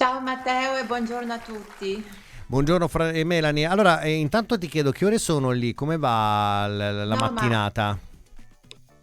Ciao Matteo e buongiorno a tutti. Buongiorno Melanie. Allora, intanto ti chiedo che ore sono lì, come va la No, ma mattinata?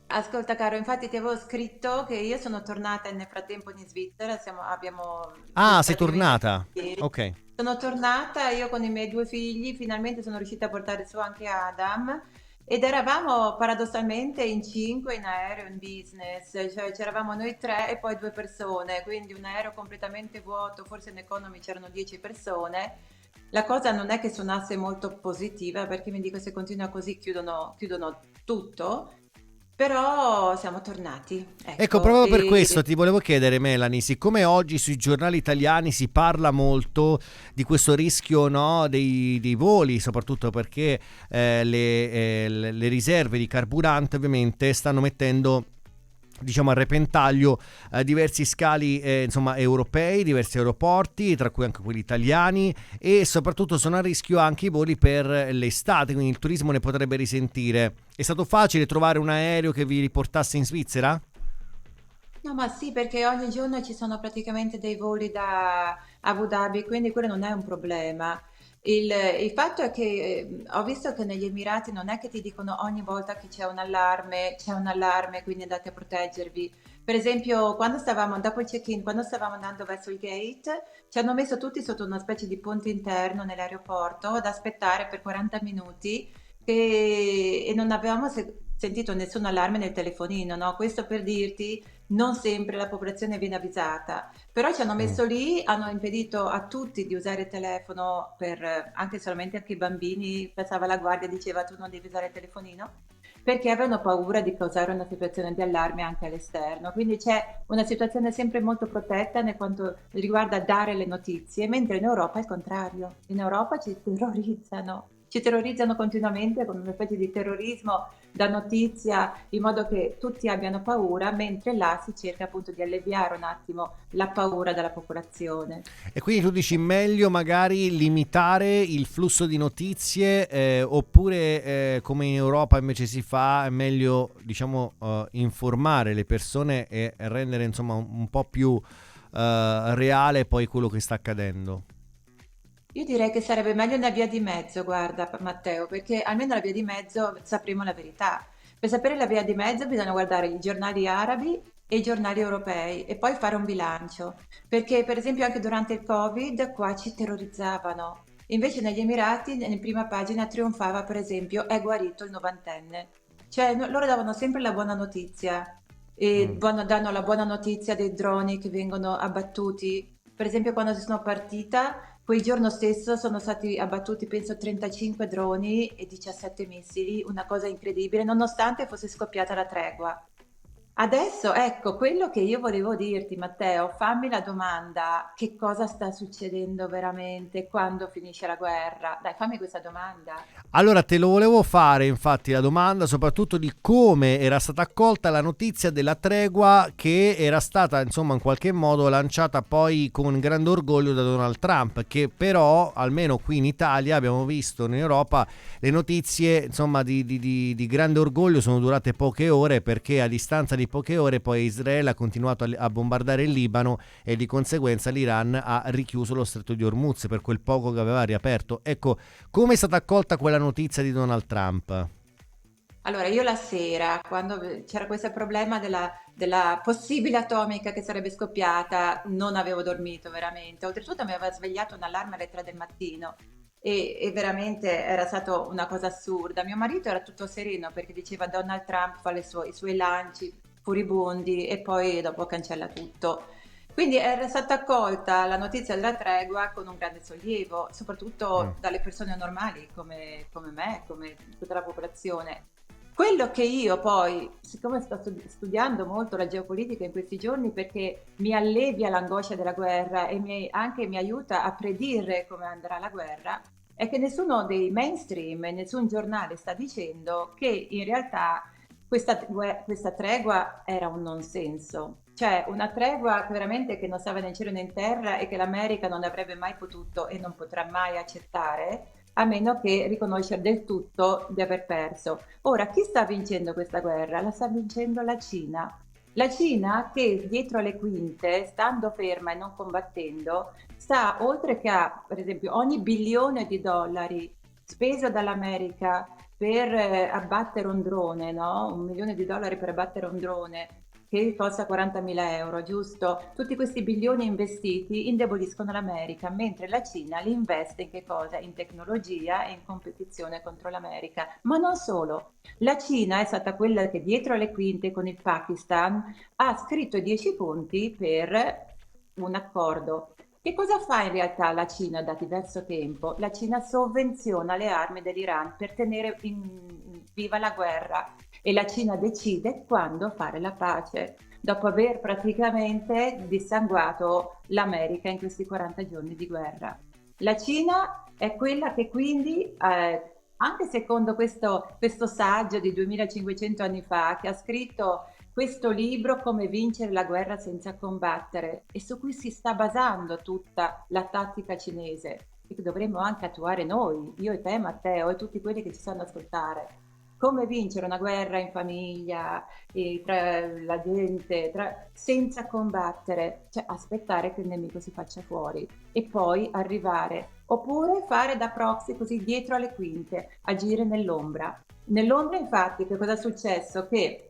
ascolta caro, infatti ti avevo scritto che io sono tornata nel frattempo in Svizzera, abbiamo Ah, sei visitato i miei tornata. ieri. Ok. Sono tornata io con i miei due figli, finalmente sono riuscita a portare su anche Adam ed eravamo paradossalmente in cinque in aereo in business, cioè c'eravamo noi tre e poi due persone, quindi un aereo completamente vuoto, forse in economy c'erano 10 persone. La cosa non è che suonasse molto positiva perché mi dico se continua così chiudono tutto, però siamo tornati, Ecco, ecco. proprio per questo ti volevo chiedere, Melanie, siccome oggi sui giornali italiani si parla molto di questo rischio, no, dei voli, soprattutto perché le riserve di carburante ovviamente stanno mettendo, diciamo, a repentaglio diversi scali insomma europei, diversi aeroporti, tra cui anche quelli italiani, e soprattutto sono a rischio anche i voli per l'estate, quindi il turismo ne potrebbe risentire. È stato facile trovare un aereo che vi riportasse in Svizzera? No, ma sì, perché ogni giorno ci sono praticamente dei voli da Abu Dhabi, quindi quello non è un problema. Il fatto è che ho visto che negli Emirati non è che ti dicono ogni volta che c'è un allarme, quindi andate a proteggervi. Per esempio, quando stavamo, dopo il check-in, quando stavamo andando verso il gate, ci hanno messo tutti sotto una specie di ponte interno nell'aeroporto ad aspettare per 40 minuti e non avevamo sentito nessun allarme nel telefonino, no? Questo per dirti non sempre la popolazione viene avvisata, però ci hanno Mm. messo lì, hanno impedito a tutti di usare il telefono per, anche solamente anche i bambini, passava la guardia e diceva tu non devi usare il telefonino, perché avevano paura di causare una situazione di allarme anche all'esterno. Quindi c'è una situazione sempre molto protetta nel quanto riguarda dare le notizie, mentre in Europa è il contrario. In Europa ci terrorizzano continuamente con una specie di terrorismo da notizia in modo che tutti abbiano paura, mentre là si cerca appunto di alleviare un attimo la paura della popolazione. E quindi tu dici meglio magari limitare il flusso di notizie, oppure come in Europa invece si fa, è meglio, diciamo, informare le persone e rendere insomma un po' più reale poi quello che sta accadendo. Io direi che sarebbe meglio una via di mezzo, guarda Matteo, perché almeno la via di mezzo sapremo la verità. Per sapere la via di mezzo bisogna guardare i giornali arabi e i giornali europei e poi fare un bilancio, perché per esempio anche durante il Covid qua ci terrorizzavano. Invece negli Emirati, in prima pagina trionfava per esempio è guarito il novantenne. Cioè loro davano sempre la buona notizia e Mm. danno la buona notizia dei droni che vengono abbattuti. Per esempio quando sono partita quel giorno stesso sono stati abbattuti, penso, 35 droni e 17 missili, una cosa incredibile, nonostante fosse scoppiata la tregua. Adesso, ecco, quello che io volevo dirti, Matteo, fammi la domanda, che cosa sta succedendo veramente quando finisce la guerra? Dai, fammi questa domanda. Allora, te lo volevo fare infatti la domanda soprattutto di come era stata accolta la notizia della tregua che era stata insomma in qualche modo lanciata poi con grande orgoglio da Donald Trump, che però almeno qui in Italia abbiamo visto, in Europa le notizie insomma di grande orgoglio sono durate poche ore, perché a distanza di poche ore poi Israele ha continuato a bombardare il Libano e di conseguenza l'Iran ha richiuso lo stretto di Hormuz per quel poco che aveva riaperto. Ecco, come è stata accolta quella notizia di Donald Trump? Allora, io la sera, quando c'era questo problema della possibile atomica che sarebbe scoppiata, non avevo dormito veramente. Oltretutto mi aveva svegliato un allarme alle 3 del mattino e veramente era stata una cosa assurda. Mio marito era tutto sereno perché diceva Donald Trump fa i suoi lanci furibondi e poi dopo cancella tutto. Quindi era stata accolta la notizia della tregua con un grande sollievo, Mm. soprattutto dalle persone normali come me, come tutta la popolazione. Quello che io poi, siccome sto studiando molto la geopolitica in questi giorni perché mi allevia l'angoscia della guerra e anche mi aiuta a predire come andrà la guerra, è che nessuno dei mainstream e nessun giornale sta dicendo che in realtà questa tregua era un non senso, cioè una tregua veramente che non stava né in cielo né in terra e che l'America non avrebbe mai potuto e non potrà mai accettare, a meno che riconoscere del tutto di aver perso. Ora, chi sta vincendo questa guerra? La sta vincendo la Cina. La Cina, che dietro le quinte, stando ferma e non combattendo, sta oltre che a, per esempio, ogni bilione di dollari speso dall'America per abbattere un drone, no? 1 milione di dollari per abbattere un drone che costa 40.000 euro, giusto? Tutti questi bilioni investiti indeboliscono l'America, mentre la Cina li investe in che cosa? In tecnologia e in competizione contro l'America. Ma non solo. La Cina è stata quella che dietro le quinte con il Pakistan ha scritto 10 punti per un accordo. Che cosa fa in realtà la Cina da diverso tempo? La Cina sovvenziona le armi dell'Iran per tenere viva la guerra e la Cina decide quando fare la pace, dopo aver praticamente dissanguato l'America in questi 40 giorni di guerra. La Cina è quella che quindi, anche secondo questo saggio di 2500 anni fa, che ha scritto questo libro Come vincere la guerra senza combattere e su cui si sta basando tutta la tattica cinese e che dovremmo anche attuare noi, io e te Matteo e tutti quelli che ci sanno ascoltare. Come vincere una guerra in famiglia, e tra la gente, senza combattere, cioè aspettare che il nemico si faccia fuori e poi arrivare, oppure fare da proxy così dietro alle quinte, agire nell'ombra. Nell'ombra infatti che cosa è successo? Che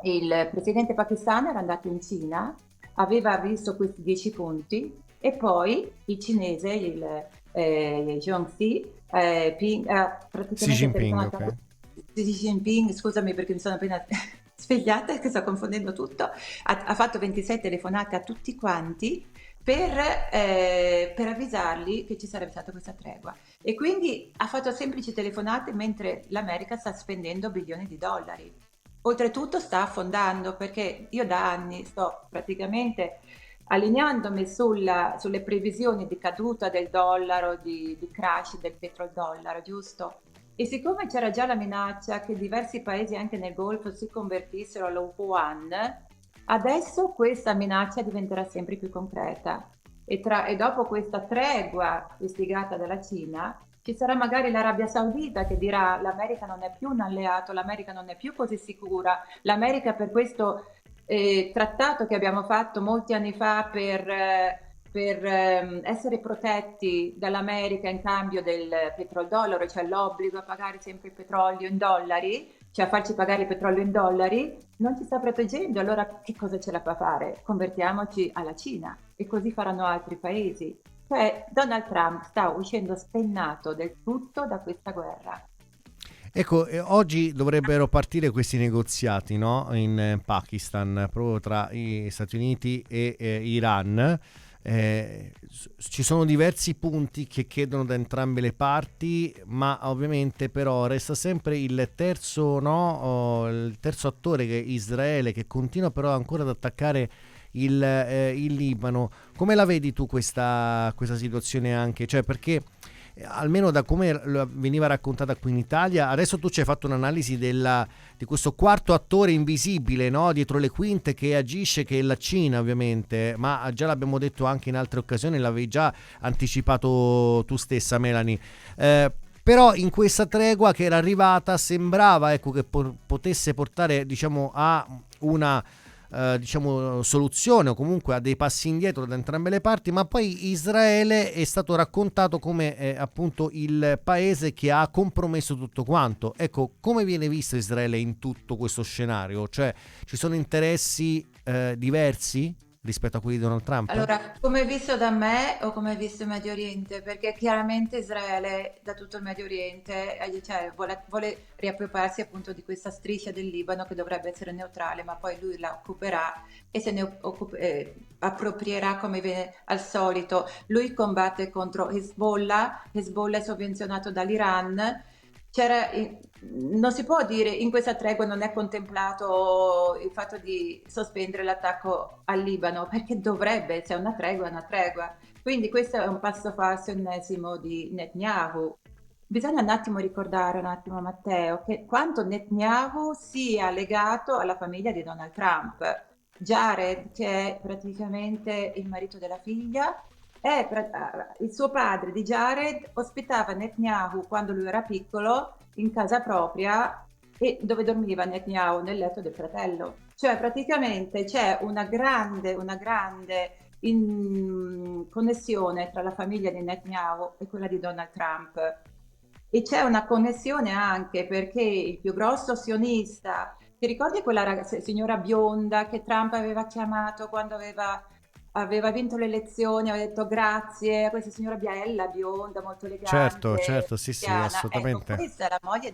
il presidente pakistano era andato in Cina, aveva visto questi 10 punti e poi il cinese, Zhongxi, Xi praticamente Jinping, telefonato ok. a Xi Jinping, scusami perché mi sono appena svegliata e che sto confondendo tutto, ha fatto 26 telefonate a tutti quanti per avvisarli che ci sarebbe stata questa tregua. E quindi ha fatto semplici telefonate mentre l'America sta spendendo bilioni di dollari. Oltretutto sta affondando perché io da anni sto praticamente allineandomi sulle previsioni di caduta del dollaro, di crash del petrodollaro, giusto? E siccome c'era già la minaccia che diversi paesi anche nel Golfo si convertissero allo yuan, adesso questa minaccia diventerà sempre più concreta. E dopo questa tregua istigata dalla Cina, ci sarà magari l'Arabia Saudita che dirà l'America non è più un alleato, l'America non è più così sicura, l'America per questo trattato che abbiamo fatto molti anni fa per essere protetti dall'America in cambio del petrodollaro, cioè l'obbligo a pagare sempre il petrolio in dollari, cioè a farci pagare il petrolio in dollari, non ci sta proteggendo. Allora che cosa ce la fa fare? Convertiamoci alla Cina e così faranno altri paesi. Cioè Donald Trump sta uscendo spennato del tutto da questa guerra. Ecco, oggi dovrebbero partire questi negoziati, no? In Pakistan, proprio tra gli Stati Uniti e Iran. Ci sono diversi punti che chiedono da entrambe le parti, ma ovviamente però resta sempre il terzo, no? Il terzo attore che è Israele, che continua però ancora ad attaccare il Libano. Come la vedi tu questa situazione anche? Cioè, perché almeno da come veniva raccontata qui in Italia, adesso tu ci hai fatto un'analisi di questo quarto attore invisibile, no? Dietro le quinte che agisce, che è la Cina ovviamente, ma già l'abbiamo detto anche in altre occasioni, l'avevi già anticipato tu stessa, Melanie. Però in questa tregua che era arrivata sembrava, ecco, che potesse portare, diciamo, a una diciamo soluzione o comunque a dei passi indietro da entrambe le parti, ma poi Israele è stato raccontato come appunto il paese che ha compromesso tutto quanto. Ecco, come viene visto Israele in tutto questo scenario? Cioè, ci sono interessi diversi rispetto a quelli di Donald Trump? Allora, come è visto da me o come è visto in Medio Oriente? Perché chiaramente Israele, da tutto il Medio Oriente, cioè, vuole riappropriarsi appunto di questa striscia del Libano che dovrebbe essere neutrale, ma poi lui la occuperà e se ne approprierà come viene al solito. Lui combatte contro Hezbollah, Hezbollah è sovvenzionato dall'Iran. C'era, non si può dire in questa tregua non è contemplato il fatto di sospendere l'attacco al Libano, perché dovrebbe, se è una tregua, è una tregua. Quindi questo è un passo falso ennesimo di Netanyahu. Bisogna un attimo ricordare, un attimo Matteo, che quanto Netanyahu sia legato alla famiglia di Donald Trump. Jared, che è praticamente il marito della figlia, il suo padre di Jared ospitava Netanyahu quando lui era piccolo in casa propria e dove dormiva Netanyahu nel letto del fratello. Cioè praticamente c'è una grande connessione tra la famiglia di Netanyahu e quella di Donald Trump. E c'è una connessione anche perché il più grosso sionista, ti ricordi quella signora bionda che Trump aveva chiamato quando aveva vinto le elezioni, aveva detto grazie a questa signora biella, bionda, molto Certo, elegante, certo, sì, sì, cristiana. Ecco, assolutamente. questa è la moglie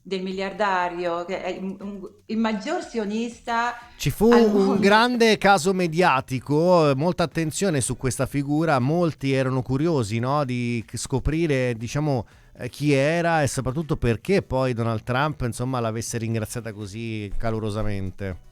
del miliardario, che è il maggior sionista Ci fu al un mondo. grande caso mediatico, molta attenzione su questa figura, molti erano curiosi, no, di scoprire, diciamo, chi era e soprattutto perché poi Donald Trump, insomma, l'avesse ringraziata così calorosamente.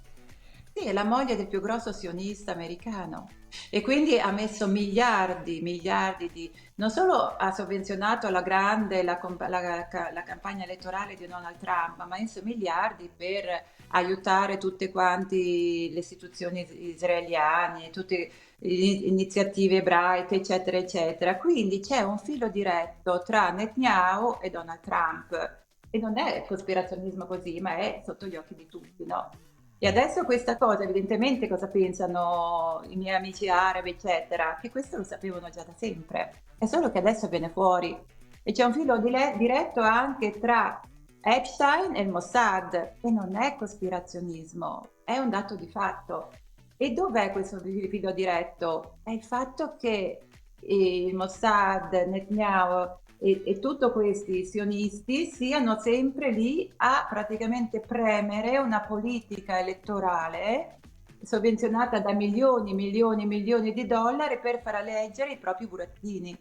Sì, è la moglie del più grosso sionista americano e quindi ha messo miliardi, miliardi di... Non solo ha sovvenzionato alla grande la campagna elettorale di Donald Trump, ma ha messo miliardi per aiutare tutte quanti le istituzioni israeliane, tutte le iniziative ebraiche, eccetera, eccetera. Quindi c'è un filo diretto tra Netanyahu e Donald Trump. E non è cospirazionismo così, ma è sotto gli occhi di tutti, no? E adesso questa cosa, evidentemente, cosa pensano i miei amici arabi, eccetera, che questo lo sapevano già da sempre, è solo che adesso viene fuori. E c'è un filo diretto anche tra Epstein e il Mossad, e non è cospirazionismo, è un dato di fatto. E dov'è questo filo diretto? È il fatto che il Mossad, Netanyahu e tutti questi sionisti siano sempre lì a praticamente premere una politica elettorale sovvenzionata da milioni, milioni, milioni di dollari per far eleggere i propri burattini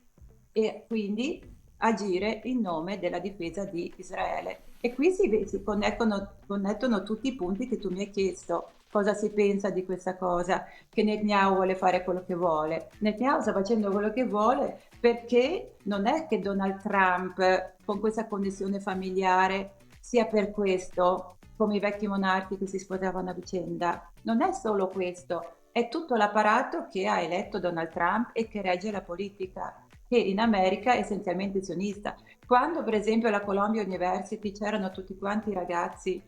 e quindi agire in nome della difesa di Israele. E qui si connettono tutti i punti che tu mi hai chiesto. Cosa si pensa di questa cosa? Che Netanyahu vuole fare quello che vuole. Netanyahu sta facendo quello che vuole perché non è che Donald Trump, con questa connessione familiare, sia per questo, come i vecchi monarchi che si sposavano a vicenda. Non è solo questo, è tutto l'apparato che ha eletto Donald Trump e che regge la politica, che in America è essenzialmente sionista. Quando per esempio alla Columbia University c'erano tutti quanti i ragazzi,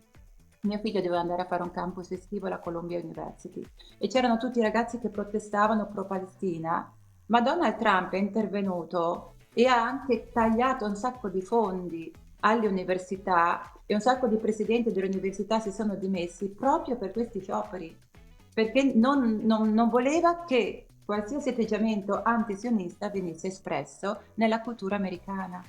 mio figlio doveva andare a fare un campus estivo alla Columbia University e c'erano tutti i ragazzi che protestavano pro-Palestina, ma Donald Trump è intervenuto e ha anche tagliato un sacco di fondi alle università e un sacco di presidenti delle università si sono dimessi proprio per questi scioperi, perché non voleva che qualsiasi atteggiamento antisionista venisse espresso nella cultura americana.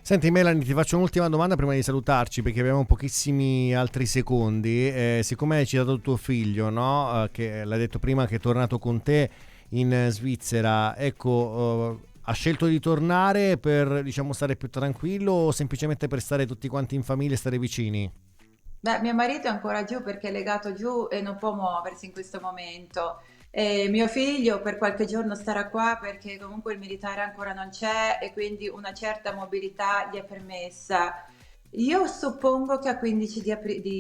Senti Melanie, ti faccio un'ultima domanda prima di salutarci perché abbiamo pochissimi altri secondi. Siccome hai citato tuo figlio, no? Che l'hai detto prima che è tornato con te in Svizzera, ecco, ha scelto di tornare per, diciamo, stare più tranquillo o semplicemente per stare tutti quanti in famiglia e stare vicini? Beh, mio marito è ancora giù perché è legato giù e non può muoversi in questo momento. E mio figlio per qualche giorno starà qua perché comunque il militare ancora non c'è e quindi una certa mobilità gli è permessa. Io suppongo che a 15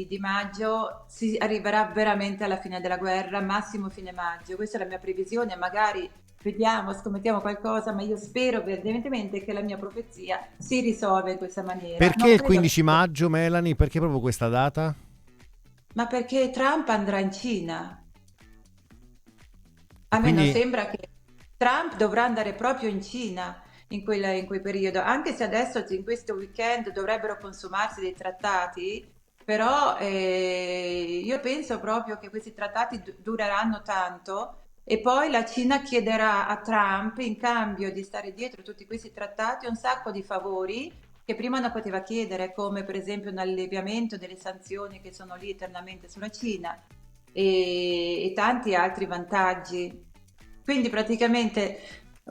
di maggio si arriverà veramente alla fine della guerra, massimo fine maggio. Questa è la mia previsione, magari vediamo, scommettiamo qualcosa, ma io spero evidentemente che la mia profezia si risolve in questa maniera. Perché Non il credo 15 che... maggio, Melanie? Perché proprio questa data? Ma perché Trump andrà in Cina? E A me non quindi sembra che Trump dovrà andare proprio in Cina in quel periodo, anche se adesso in questo weekend dovrebbero consumarsi dei trattati, però io penso proprio che questi trattati dureranno tanto e poi la Cina chiederà a Trump, in cambio di stare dietro tutti questi trattati, un sacco di favori che prima non poteva chiedere, come per esempio un alleviamento delle sanzioni che sono lì eternamente sulla Cina e tanti altri vantaggi. Quindi praticamente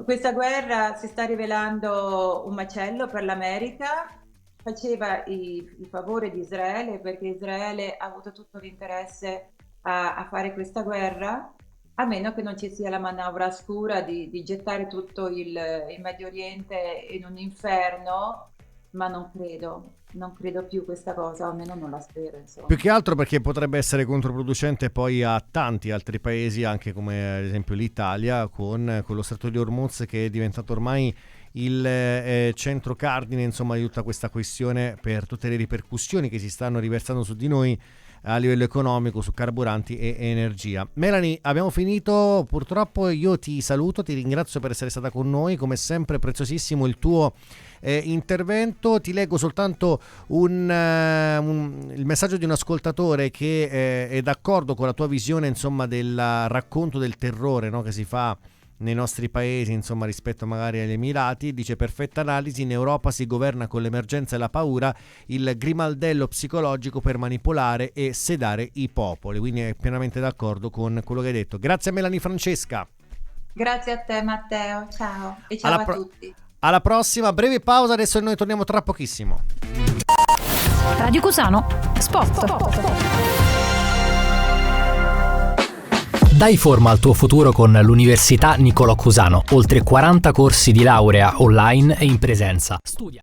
questa guerra si sta rivelando un macello per l'America, faceva il favore di Israele perché Israele ha avuto tutto l'interesse a fare questa guerra, a meno che non ci sia la manovra scura di gettare tutto il Medio Oriente in un inferno, ma non credo più questa cosa, o almeno non la spero, più insomma. che altro perché potrebbe essere controproducente poi a tanti altri paesi, anche come ad esempio l'Italia, con lo Stretto di Hormuz che è diventato ormai il centro cardine insomma di tutta questa questione per tutte le ripercussioni che si stanno riversando su di noi a livello economico su carburanti e energia. Melanie, abbiamo finito, purtroppo io ti saluto, ti ringrazio per essere stata con noi, come sempre preziosissimo il tuo intervento. Ti leggo soltanto il messaggio di un ascoltatore che è d'accordo con la tua visione, insomma, del racconto del terrore, no, che si fa nei nostri paesi, insomma, rispetto magari agli Emirati. Dice: perfetta analisi, in Europa si governa con l'emergenza e la paura, il grimaldello psicologico per manipolare e sedare i popoli. Quindi è pienamente d'accordo con quello che hai detto. Grazie a Melanie Francesca. Grazie a te Matteo, ciao e ciao a tutti. Alla prossima, breve pausa, adesso noi torniamo tra pochissimo. Radio Cusano, Sport. Dai forma al tuo futuro con l'Università Niccolò Cusano. Oltre 40 corsi di laurea online e in presenza. Studia.